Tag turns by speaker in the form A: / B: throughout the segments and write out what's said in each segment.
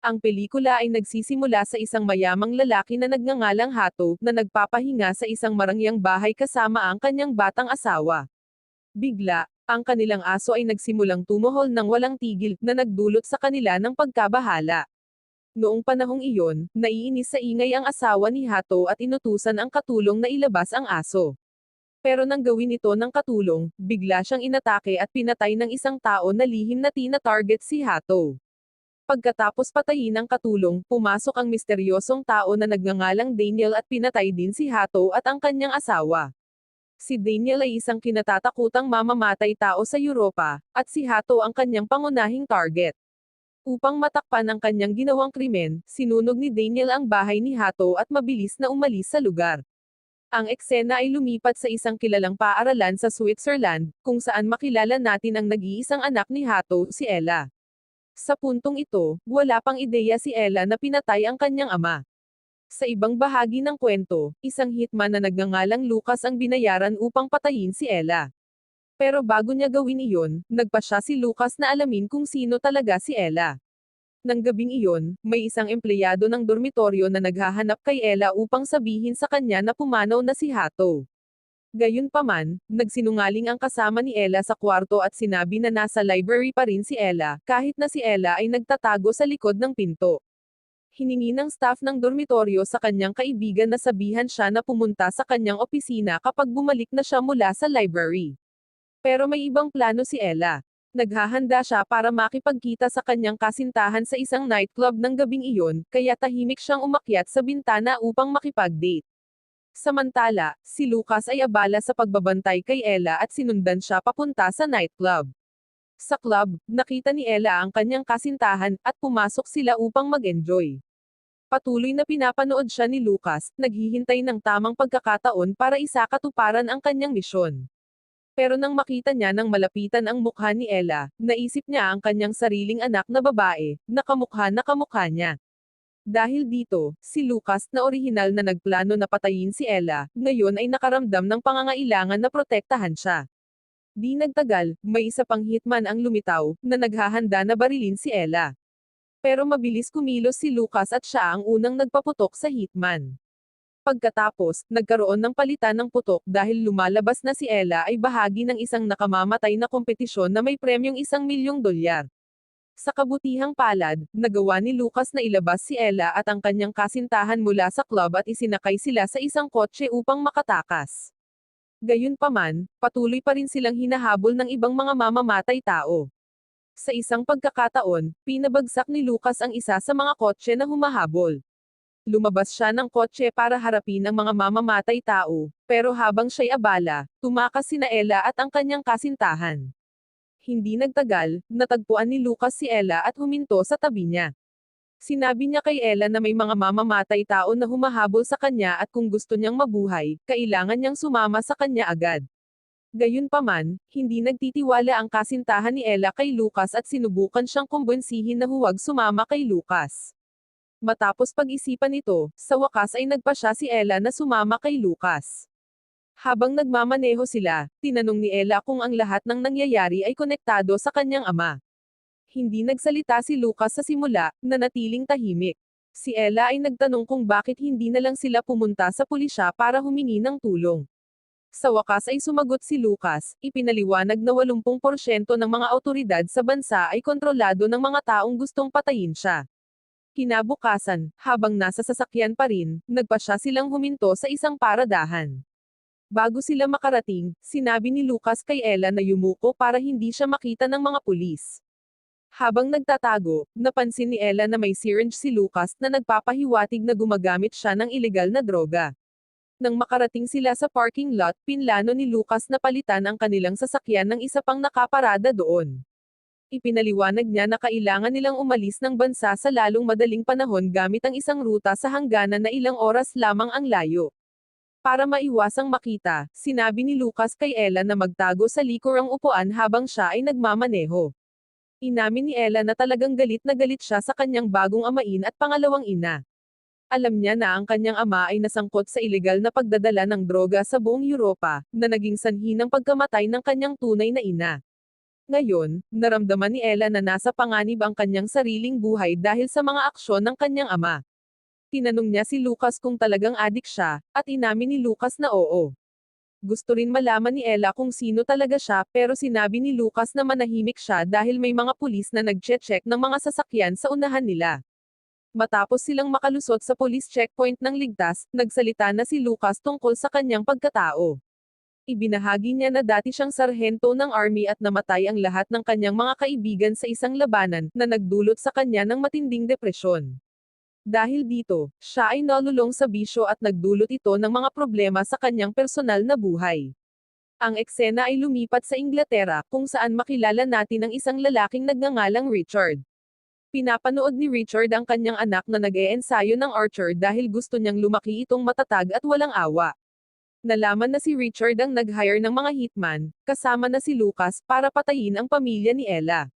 A: Ang pelikula ay nagsisimula sa isang mayamang lalaki na nagngangalang Hato, na nagpapahinga sa isang marangyang bahay kasama ang kanyang batang asawa. Bigla, ang kanilang aso ay nagsimulang tumuhol ng walang tigil, na nagdulot sa kanila ng pagkabahala. Noong panahong iyon, naiinis sa ingay ang asawa ni Hato at inutusan ang katulong na ilabas ang aso. Pero nang gawin ito ng katulong, bigla siyang inatake at pinatay ng isang tao na lihim na tina-target si Hato. Pagkatapos patayin ng katulong, pumasok ang misteryosong tao na nagngangalang Daniel at pinatay din si Hato at ang kanyang asawa. Si Daniel ay isang kinatatakutang mamamatay tao sa Europa, at si Hato ang kanyang pangunahing target. Upang matakpan ang kanyang ginawang krimen, sinunog ni Daniel ang bahay ni Hato at mabilis na umalis sa lugar. Ang eksena ay lumipat sa isang kilalang paaralan sa Switzerland, kung saan makilala natin ang nag-iisang anak ni Hato, si Ella. Sa puntong ito, wala pang ideya si Ella na pinatay ang kanyang ama. Sa ibang bahagi ng kwento, isang hitman na nagngangalang Lucas ang binayaran upang patayin si Ella. Pero bago niya gawin iyon, nagpa siya si Lucas na alamin kung sino talaga si Ella. Nang gabing iyon, may isang empleyado ng dormitoryo na naghahanap kay Ella upang sabihin sa kanya na pumanaw na si Hato. Gayunpaman, nagsinungaling ang kasama ni Ella sa kwarto at sinabi na nasa library pa rin si Ella, kahit na si Ella ay nagtatago sa likod ng pinto. Hiningi ng staff ng dormitoryo sa kanyang kaibigan na sabihan siya na pumunta sa kanyang opisina kapag bumalik na siya mula sa library. Pero may ibang plano si Ella. Naghahanda siya para makipagkita sa kanyang kasintahan sa isang nightclub ng gabing iyon, kaya tahimik siyang umakyat sa bintana upang makipag-date. Samantala, si Lucas ay abala sa pagbabantay kay Ella at sinundan siya papunta sa nightclub. Sa club, nakita ni Ella ang kanyang kasintahan, at pumasok sila upang mag-enjoy. Patuloy na pinapanood siya ni Lucas, naghihintay ng tamang pagkakataon para isakatuparan ang kanyang misyon. Pero nang makita niya ng malapitan ang mukha ni Ella, naisip niya ang kanyang sariling anak na babae, na kamukha niya. Dahil dito, si Lucas na orihinal na nagplano na patayin si Ella, ngayon ay nakaramdam ng pangangailangan na protektahan siya. Di nagtagal, may isa pang hitman ang lumitaw, na naghahanda na barilin si Ella. Pero mabilis kumilos si Lucas at siya ang unang nagpaputok sa hitman. Pagkatapos, nagkaroon ng palitan ng putok dahil lumalabas na si Ella ay bahagi ng isang nakamamatay na kompetisyon na may premyong $1,000,000. Sa kabutihang palad, nagawa ni Lucas na ilabas si Ella at ang kanyang kasintahan mula sa club at isinakay sila sa isang kotse upang makatakas. Gayunpaman, patuloy pa rin silang hinahabol ng ibang mga mamamatay tao. Sa isang pagkakataon, pinabagsak ni Lucas ang isa sa mga kotse na humahabol. Lumabas siya ng kotse para harapin ang mga mamamatay tao, pero habang siya'y abala, tumakas sina Ella at ang kanyang kasintahan. Hindi nagtagal, natagpuan ni Lucas si Ella at huminto sa tabi niya. Sinabi niya kay Ella na may mga mamamatay tao na humahabol sa kanya at kung gusto niyang mabuhay, kailangan niyang sumama sa kanya agad. Gayunpaman, hindi nagtitiwala ang kasintahan ni Ella kay Lucas at sinubukan siyang kumbinsihin na huwag sumama kay Lucas. Matapos pag-isipan ito, sa wakas ay nagpa siya si Ella na sumama kay Lucas. Habang nagmamaneho sila, tinanong ni Ella kung ang lahat ng nangyayari ay konektado sa kanyang ama. Hindi nagsalita si Lucas sa simula, nanatiling tahimik. Si Ella ay nagtanong kung bakit hindi na lang sila pumunta sa pulisya para humingi ng tulong. Sa wakas ay sumagot si Lucas, ipinaliwanag na 80% ng mga awtoridad sa bansa ay kontrolado ng mga taong gustong patayin siya. Kinabukasan, habang nasa sasakyan pa rin, nagpa siya silang huminto sa isang paradahan. Bago sila makarating, sinabi ni Lucas kay Ella na yumuko para hindi siya makita ng mga pulis. Habang nagtatago, napansin ni Ella na may syringe si Lucas na nagpapahiwatig na gumagamit siya ng ilegal na droga. Nang makarating sila sa parking lot, pinlano ni Lucas na palitan ang kanilang sasakyan ng isa pang nakaparada doon. Ipinaliwanag niya na kailangan nilang umalis ng bansa sa lalong madaling panahon gamit ang isang ruta sa hangganan na ilang oras lamang ang layo. Para maiwasang makita, sinabi ni Lucas kay Ella na magtago sa likurang upuan habang siya ay nagmamaneho. Inamin ni Ella na talagang galit na galit siya sa kanyang bagong amain at pangalawang ina. Alam niya na ang kanyang ama ay nasangkot sa ilegal na pagdadala ng droga sa buong Europa, na naging sanhi ng pagkamatay ng kanyang tunay na ina. Ngayon, naramdaman ni Ella na nasa panganib ang kanyang sariling buhay dahil sa mga aksyon ng kanyang ama. Tinanong niya si Lucas kung talagang adik siya, at inamin ni Lucas na oo. Gusto rin malaman ni Ella kung sino talaga siya, pero sinabi ni Lucas na manahimik siya dahil may mga pulis na nagche-check ng mga sasakyan sa unahan nila. Matapos silang makalusot sa police checkpoint ng ligtas, nagsalita na si Lucas tungkol sa kanyang pagkatao. Ibinahagi niya na dati siyang sarhento ng army at namatay ang lahat ng kanyang mga kaibigan sa isang labanan na nagdulot sa kanya ng matinding depresyon. Dahil dito, siya ay nalulong sa bisyo at nagdulot ito ng mga problema sa kanyang personal na buhay. Ang eksena ay lumipat sa Inglaterra, kung saan makilala natin ang isang lalaking nagngangalang Richard. Pinapanood ni Richard ang kanyang anak na nag-e-ensayo ng archer dahil gusto niyang lumaki itong matatag at walang awa. Nalaman na si Richard ang nag-hire ng mga hitman, kasama na si Lucas, para patayin ang pamilya ni Ella.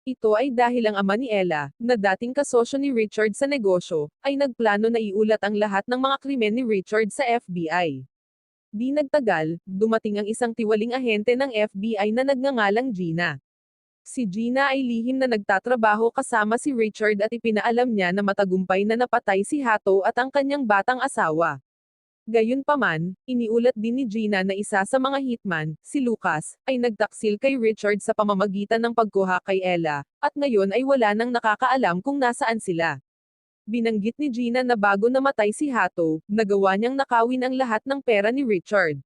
A: Ito ay dahil ang ama ni Ella, na dating kasosyo ni Richard sa negosyo, ay nagplano na iulat ang lahat ng mga krimen ni Richard sa FBI. Di nagtagal, dumating ang isang tiwaling ahente ng FBI na nagngangalang Gina. Si Gina ay lihim na nagtatrabaho kasama si Richard at ipinaalam niya na matagumpay na napatay si Hato at ang kanyang batang asawa. Gayunpaman, iniulat din ni Gina na isa sa mga hitman, si Lucas, ay nagtaksil kay Richard sa pamamagitan ng pagkuha kay Ella, at ngayon ay wala nang nakakaalam kung nasaan sila. Binanggit ni Gina na bago namatay si Hato, nagawa niyang nakawin ang lahat ng pera ni Richard.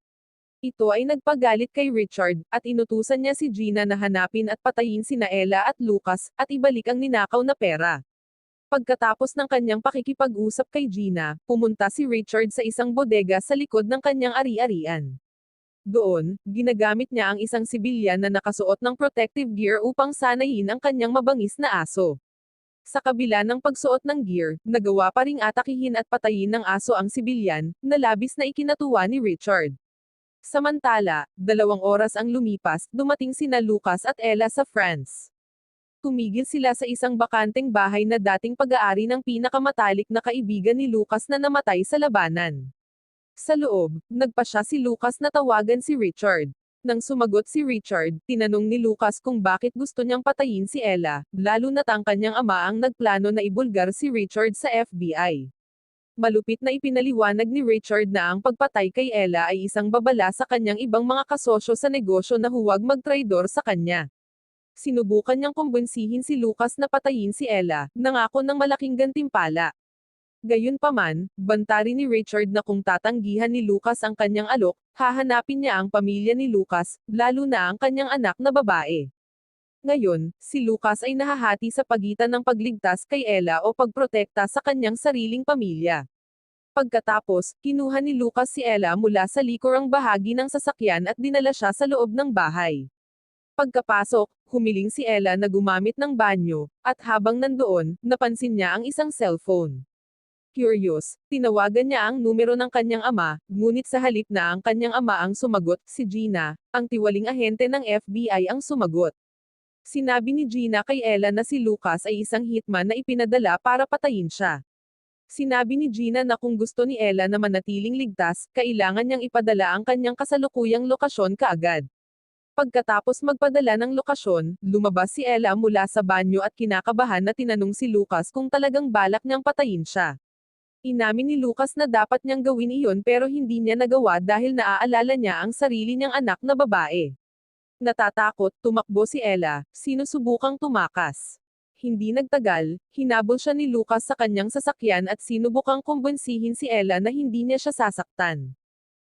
A: Ito ay nagpagalit kay Richard, at inutusan niya si Gina na hanapin at patayin sina Ella at Lucas, at ibalik ang ninakaw na pera. Pagkatapos ng kanyang pakikipag-usap kay Gina, pumunta si Richard sa isang bodega sa likod ng kanyang ari-arian. Doon, ginagamit niya ang isang sibilyan na nakasuot ng protective gear upang sanayin ang kanyang mabangis na aso. Sa kabila ng pagsuot ng gear, nagawa pa ring atakihin at patayin ng aso ang sibilyan, na labis na ikinatuwa ni Richard. Samantala, 2 oras ang lumipas, dumating sina Lucas at Ella sa France. Tumigil sila sa isang bakanteng bahay na dating pag-aari ng pinakamatalik na kaibigan ni Lucas na namatay sa labanan. Sa loob, nagpasya si Lucas na tawagan si Richard. Nang sumagot si Richard, tinanong ni Lucas kung bakit gusto niyang patayin si Ella, lalo na't ang kanyang ama ang nagplano na ibulgar si Richard sa FBI. Malupit na ipinaliwanag ni Richard na ang pagpatay kay Ella ay isang babala sa kanyang ibang mga kasosyo sa negosyo na huwag magtraidor sa kanya. Sinubukan niyang kumbinsihin si Lucas na patayin si Ella, nangako ng malaking gantimpala. Gayunpaman, banta rin ni Richard na kung tatanggihan ni Lucas ang kanyang alok, hahanapin niya ang pamilya ni Lucas, lalo na ang kanyang anak na babae. Ngayon, si Lucas ay nahahati sa pagitan ng pagligtas kay Ella o pagprotekta sa kanyang sariling pamilya. Pagkatapos, kinuha ni Lucas si Ella mula sa likurang bahagi ng sasakyan at dinala siya sa loob ng bahay. Pagkapasok, humiling si Ella na gumamit ng banyo, at habang nandoon, napansin niya ang isang cellphone. Curious, tinawagan niya ang numero ng kanyang ama, ngunit sa halip na ang kanyang ama ang sumagot, si Gina, ang tiwaling ahente ng FBI ang sumagot. Sinabi ni Gina kay Ella na si Lucas ay isang hitman na ipinadala para patayin siya. Sinabi ni Gina na kung gusto ni Ella na manatiling ligtas, kailangan niyang ipadala ang kanyang kasalukuyang lokasyon kaagad. Pagkatapos magpadala ng lokasyon, lumabas si Ella mula sa banyo at kinakabahan na tinanong si Lucas kung talagang balak niyang patayin siya. Inamin ni Lucas na dapat niyang gawin iyon pero hindi niya nagawa dahil naaalala niya ang sarili niyang anak na babae. Natatakot, tumakbo si Ella, sinusubukang tumakas. Hindi nagtagal, hinabol siya ni Lucas sa kanyang sasakyan at sinubukang kumbinsihin si Ella na hindi niya siya sasaktan.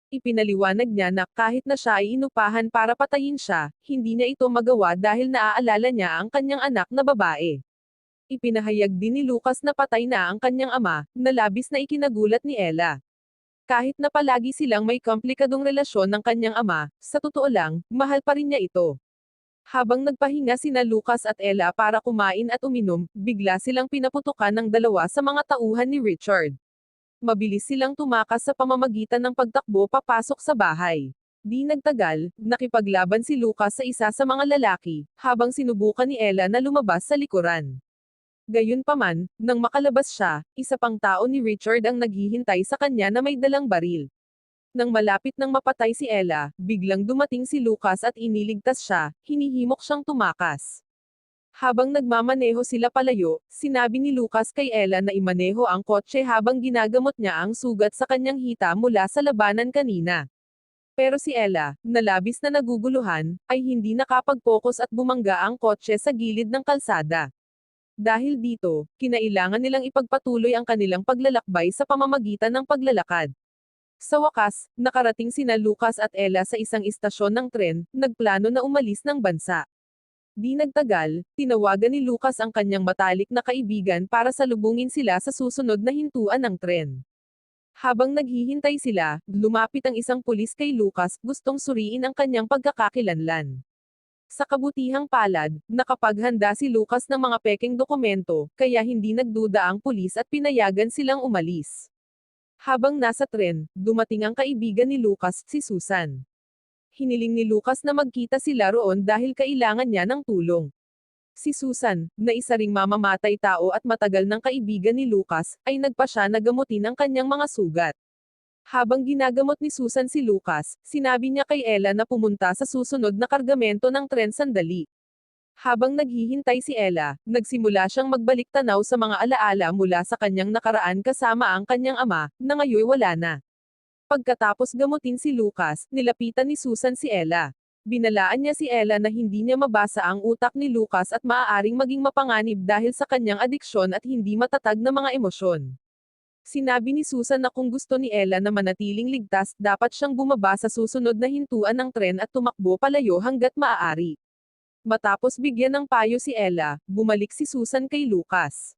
A: Ipinaliwanag niya na kahit na siya ay inupahan para patayin siya, hindi niya ito magawa dahil naaalala niya ang kanyang anak na babae. Ipinahayag din ni Lucas na patay na ang kanyang ama, na labis na ikinagulat ni Ella. Kahit na palagi silang may komplikadong relasyon ng kanyang ama, sa totoo lang, mahal pa rin niya ito. Habang nagpahinga sina Lucas at Ella para kumain at uminom, bigla silang pinaputukan ng dalawa sa mga tauhan ni Richard. Mabilis silang tumakas sa pamamagitan ng pagtakbo papasok sa bahay. Di nagtagal, nakipaglaban si Lucas sa isa sa mga lalaki, habang sinubukan ni Ella na lumabas sa likuran. Gayunpaman, nang makalabas siya, isa pang tao ni Richard ang naghihintay sa kanya na may dalang baril. Nang malapit nang mapatay si Ella, biglang dumating si Lucas at iniligtas siya, hinihimok siyang tumakas. Habang nagmamaneho sila palayo, sinabi ni Lucas kay Ella na imaneho ang kotse habang ginagamot niya ang sugat sa kanyang hita mula sa labanan kanina. Pero si Ella, na labis na naguguluhan, ay hindi nakapag-focus at bumangga ang kotse sa gilid ng kalsada. Dahil dito, kinailangan nilang ipagpatuloy ang kanilang paglalakbay sa pamamagitan ng paglalakad. Sa wakas, nakarating sina Lucas at Ella sa isang istasyon ng tren, nagplano na umalis ng bansa. Di nagtagal, tinawagan ni Lucas ang kanyang matalik na kaibigan para salubungin sila sa susunod na hintuan ng tren. Habang naghihintay sila, lumapit ang isang pulis kay Lucas, gustong suriin ang kanyang pagkakakilanlan. Sa kabutihang palad, nakapaghanda si Lucas ng mga pekeng dokumento, kaya hindi nagduda ang pulis at pinayagan silang umalis. Habang nasa tren, dumating ang kaibigan ni Lucas, si Susan. Hiniling ni Lucas na magkita sila roon dahil kailangan niya ng tulong. Si Susan, na isa ring mamamatay tao at matagal ng kaibigan ni Lucas, ay nagpasya na gamutin ang kanyang mga sugat. Habang ginagamot ni Susan si Lucas, sinabi niya kay Ella na pumunta sa susunod na kargamento ng tren sandali. Habang naghihintay si Ella, nagsimula siyang magbalik tanaw sa mga alaala mula sa kanyang nakaraan kasama ang kanyang ama, na ngayon wala na. Pagkatapos gamutin si Lucas, nilapitan ni Susan si Ella. Binalaan niya si Ella na hindi niya mabasa ang utak ni Lucas at maaaring maging mapanganib dahil sa kanyang adiksyon at hindi matatag na mga emosyon. Sinabi ni Susan na kung gusto ni Ella na manatiling ligtas, dapat siyang bumaba sa susunod na hintuan ng tren at tumakbo palayo hanggat maaari. Matapos bigyan ng payo si Ella, bumalik si Susan kay Lucas.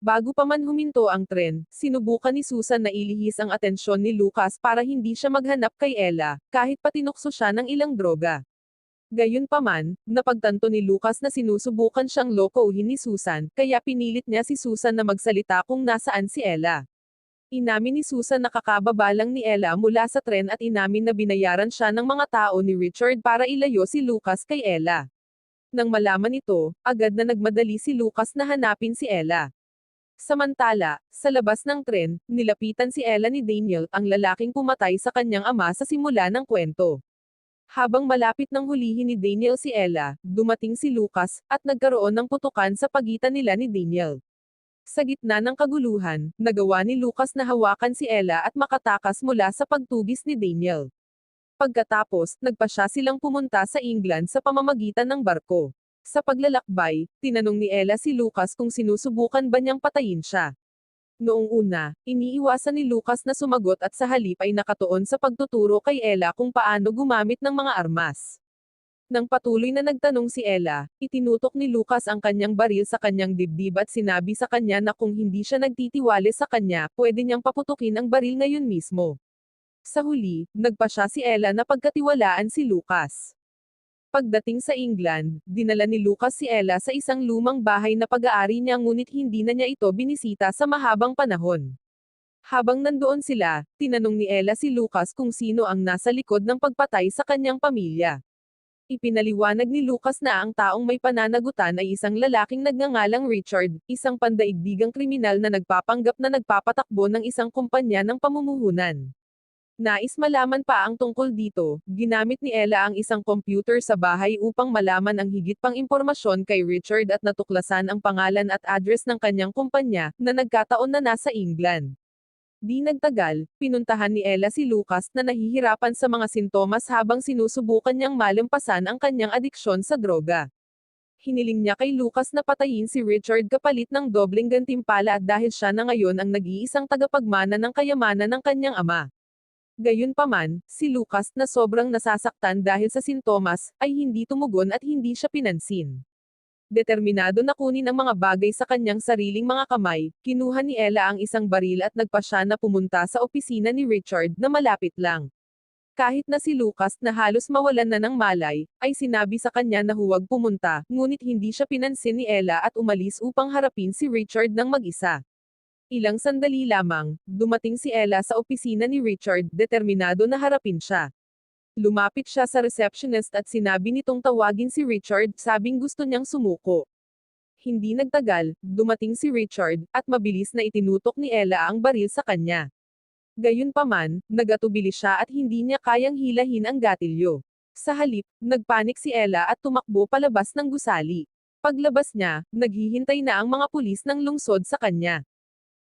A: Bago pa man huminto ang tren, sinubukan ni Susan na ilihis ang atensyon ni Lucas para hindi siya maghanap kay Ella, kahit patinukso siya ng ilang droga. Gayunpaman, napagtanto ni Lucas na sinusubukan siyang lokouhin ni Susan, kaya pinilit niya si Susan na magsalita kung nasaan si Ella. Inamin ni Susan na kakababa lang ni Ella mula sa tren at inamin na binayaran siya ng mga tao ni Richard para ilayo si Lucas kay Ella. Nang malaman ito, agad na nagmadali si Lucas na hanapin si Ella. Samantala, sa labas ng tren, nilapitan si Ella ni Daniel, ang lalaking pumatay sa kanyang ama sa simula ng kwento. Habang malapit ng hulihin ni Daniel si Ella, dumating si Lucas, at nagkaroon ng putukan sa pagitan nila ni Daniel. Sa gitna ng kaguluhan, nagawa ni Lucas na hawakan si Ella at makatakas mula sa pagtugis ni Daniel. Pagkatapos, nagpasya silang pumunta sa England sa pamamagitan ng barko. Sa paglalakbay, tinanong ni Ella si Lucas kung sinusubukan ba niyang patayin siya. Noong una, iniiwasan ni Lucas na sumagot at sa halip ay nakatuon sa pagtuturo kay Ella kung paano gumamit ng mga armas. Nang patuloy na nagtanong si Ella, itinutok ni Lucas ang kanyang baril sa kanyang dibdib at sinabi sa kanya na kung hindi siya nagtitiwala sa kanya, pwede niyang paputukin ang baril ngayon mismo. Sa huli, nagpasya si Ella na pagkatiwalaan si Lucas. Pagdating sa England, dinala ni Lucas si Ella sa isang lumang bahay na pag-aari niya ngunit hindi na niya ito binisita sa mahabang panahon. Habang nandoon sila, tinanong ni Ella si Lucas kung sino ang nasa likod ng pagpatay sa kanyang pamilya. Ipinaliwanag ni Lucas na ang taong may pananagutan ay isang lalaking nagngangalang Richard, isang pandaigdigang kriminal na nagpapanggap na nagpapatakbo ng isang kumpanya ng pamumuhunan. Nais malaman pa ang tungkol dito, ginamit ni Ella ang isang computer sa bahay upang malaman ang higit pang impormasyon kay Richard at natuklasan ang pangalan at address ng kanyang kumpanya, na nagkataon na nasa England. Di nagtagal, pinuntahan ni Ella si Lucas na nahihirapan sa mga sintomas habang sinusubukan niyang malampasan ang kanyang adiksyon sa droga. Hiniling niya kay Lucas na patayin si Richard kapalit ng dobleng gantimpala at dahil siya na ngayon ang nag-iisang tagapagmana ng kayamanan ng kanyang ama. Gayunpaman, si Lucas, na sobrang nasasaktan dahil sa sintomas, ay hindi tumugon at hindi siya pinansin. Determinado na kunin ang mga bagay sa kanyang sariling mga kamay, kinuha ni Ella ang isang baril at nagpasya na pumunta sa opisina ni Richard, na malapit lang. Kahit na si Lucas, na halos mawalan na ng malay, ay sinabi sa kanya na huwag pumunta, ngunit hindi siya pinansin ni Ella at umalis upang harapin si Richard ng mag-isa. Ilang sandali lamang, dumating si Ella sa opisina ni Richard, determinado na harapin siya. Lumapit siya sa receptionist at sinabi nitong tawagin si Richard, sabing gusto niyang sumuko. Hindi nagtagal, dumating si Richard, at mabilis na itinutok ni Ella ang baril sa kanya. Gayunpaman, nagatubili siya at hindi niya kayang hilahin ang gatilyo. Sa halip, nagpanik si Ella at tumakbo palabas ng gusali. Paglabas niya, naghihintay na ang mga pulis ng lungsod sa kanya.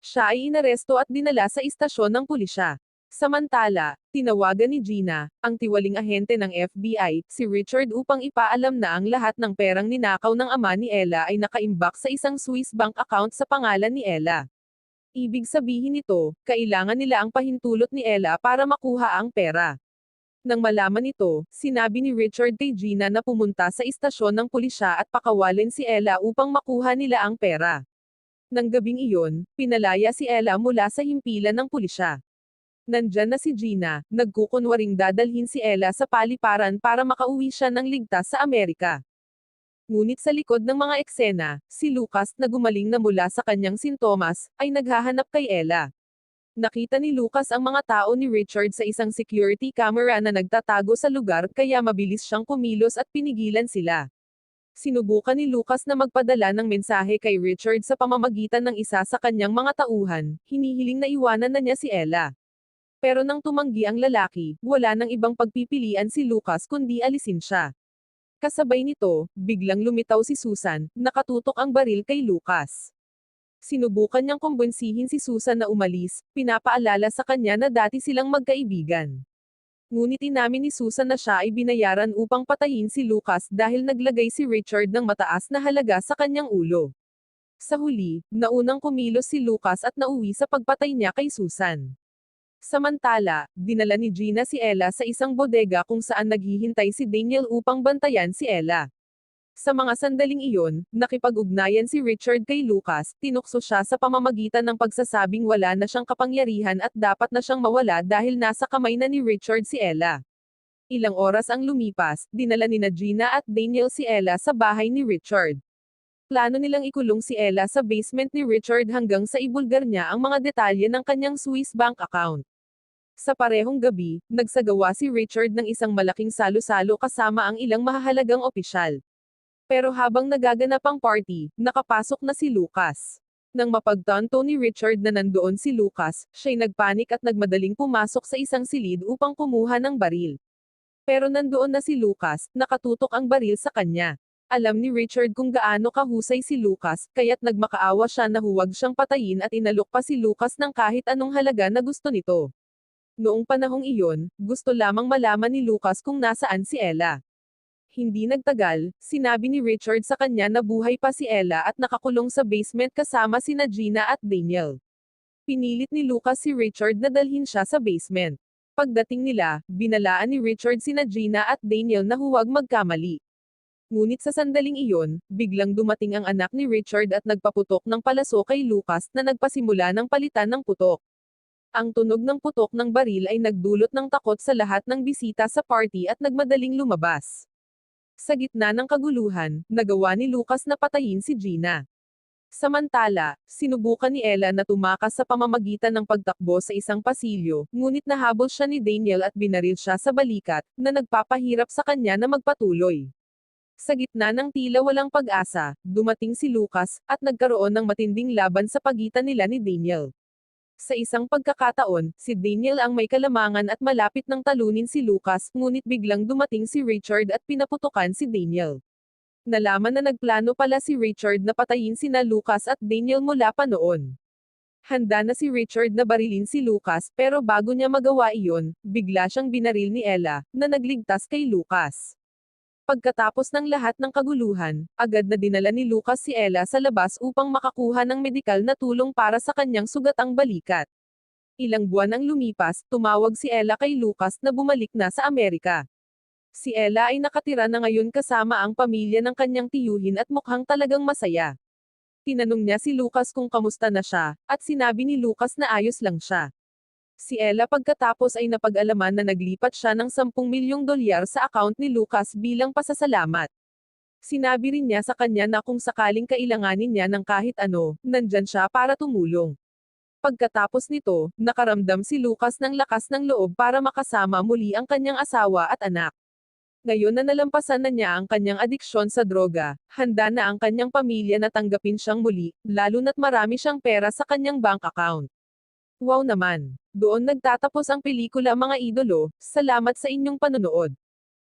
A: Siya ay inaresto at dinala sa istasyon ng pulisya. Samantala, tinawagan ni Gina, ang tiwaling ahente ng FBI, si Richard upang ipaalam na ang lahat ng perang ninakaw ng ama ni Ella ay nakaimbak sa isang Swiss bank account sa pangalan ni Ella. Ibig sabihin nito, kailangan nila ang pahintulot ni Ella para makuha ang pera. Nang malaman nito, sinabi ni Richard kay Gina na pumunta sa istasyon ng pulisya at pakawalin si Ella upang makuha nila ang pera. Nang gabing iyon, pinalaya si Ella mula sa himpilan ng pulisya. Nandyan na si Gina, nagkukunwaring dadalhin si Ella sa paliparan para makauwi siya ng ligtas sa Amerika. Ngunit sa likod ng mga eksena, si Lucas na gumaling na mula sa kanyang sintomas, ay naghahanap kay Ella. Nakita ni Lucas ang mga tao ni Richard sa isang security camera na nagtatago sa lugar kaya mabilis siyang kumilos at pinigilan sila. Sinubukan ni Lucas na magpadala ng mensahe kay Richard sa pamamagitan ng isa sa kanyang mga tauhan, hinihiling na iwanan na niya si Ella. Pero nang tumanggi ang lalaki, wala nang ibang pagpipilian si Lucas kundi alisin siya. Kasabay nito, biglang lumitaw si Susan, nakatutok ang baril kay Lucas. Sinubukan niyang kumbinsihin si Susan na umalis, pinapaalala sa kanya na dati silang magkaibigan. Ngunit inamin ni Susan na siya ay binayaran upang patayin si Lucas dahil naglagay si Richard ng mataas na halaga sa kanyang ulo. Sa huli, naunang kumilos si Lucas at nauwi sa pagpatay niya kay Susan. Samantala, dinala ni Gina si Ella sa isang bodega kung saan naghihintay si Daniel upang bantayan si Ella. Sa mga sandaling iyon, nakipag-ugnayan si Richard kay Lucas, tinukso siya sa pamamagitan ng pagsasabing wala na siyang kapangyarihan at dapat na siyang mawala dahil nasa kamay na ni Richard si Ella. Ilang oras ang lumipas, dinala ni Gina at Daniel si Ella sa bahay ni Richard. Plano nilang ikulong si Ella sa basement ni Richard hanggang sa ibulgar niya ang mga detalye ng kanyang Swiss bank account. Sa parehong gabi, nagsagawa si Richard ng isang malaking salo-salo kasama ang ilang mahahalagang opisyal. Pero habang nagaganap ang party, nakapasok na si Lucas. Nang mapagtanto ni Richard na nandoon si Lucas, siya'y nagpanik at nagmadaling pumasok sa isang silid upang kumuha ng baril. Pero nandoon na si Lucas, nakatutok ang baril sa kanya. Alam ni Richard kung gaano kahusay si Lucas, kaya't nagmakaawa siya na huwag siyang patayin at inalok pa si Lucas ng kahit anong halaga na gusto nito. Noong panahong iyon, gusto lamang malaman ni Lucas kung nasaan si Ella. Hindi nagtagal, sinabi ni Richard sa kanya na buhay pa si Ella at nakakulong sa basement kasama sina Gina at Daniel. Pinilit ni Lucas si Richard na dalhin siya sa basement. Pagdating nila, binalaan ni Richard sina Gina at Daniel na huwag magkamali. Ngunit sa sandaling iyon, biglang dumating ang anak ni Richard at nagpaputok ng palaso kay Lucas na nagpasimula ng palitan ng putok. Ang tunog ng putok ng baril ay nagdulot ng takot sa lahat ng bisita sa party at nagmadaling lumabas. Sa gitna ng kaguluhan, nagawa ni Lucas na patayin si Gina. Samantala, sinubukan ni Ella na tumakas sa pamamagitan ng pagtakbo sa isang pasilyo, ngunit nahabol siya ni Daniel at binaril siya sa balikat, na nagpapahirap sa kanya na magpatuloy. Sa gitna ng tila walang pag-asa, dumating si Lucas, at nagkaroon ng matinding laban sa pagitan nila ni Daniel. Sa isang pagkakataon, si Daniel ang may kalamangan at malapit ng talunin si Lucas, ngunit biglang dumating si Richard at pinaputukan si Daniel. Nalaman na nagplano pala si Richard na patayin sina Lucas at Daniel mula pa noon. Handa na si Richard na barilin si Lucas, pero bago niya magawa iyon, bigla siyang binaril ni Ella, na nagligtas kay Lucas. Pagkatapos ng lahat ng kaguluhan, agad na dinala ni Lucas si Ella sa labas upang makakuha ng medikal na tulong para sa kanyang sugatang balikat. Ilang buwan ang lumipas, tumawag si Ella kay Lucas na bumalik na sa Amerika. Si Ella ay nakatira na ngayon kasama ang pamilya ng kanyang tiyuhin at mukhang talagang masaya. Tinanong niya si Lucas kung kamusta na siya, at sinabi ni Lucas na ayos lang siya. Si Ella pagkatapos ay napag-alaman na naglipat siya ng 10 milyong dolyar sa account ni Lucas bilang pasasalamat. Sinabi rin niya sa kanya na kung sakaling kailanganin niya ng kahit ano, nandyan siya para tumulong. Pagkatapos nito, nakaramdam si Lucas ng lakas ng loob para makasama muli ang kanyang asawa at anak. Ngayon na nalampasan na niya ang kanyang adiksyon sa droga, handa na ang kanyang pamilya na tanggapin siyang muli, lalo na't marami siyang pera sa kanyang bank account. Wow naman! Doon nagtatapos ang pelikula mga idolo, salamat sa inyong panonood.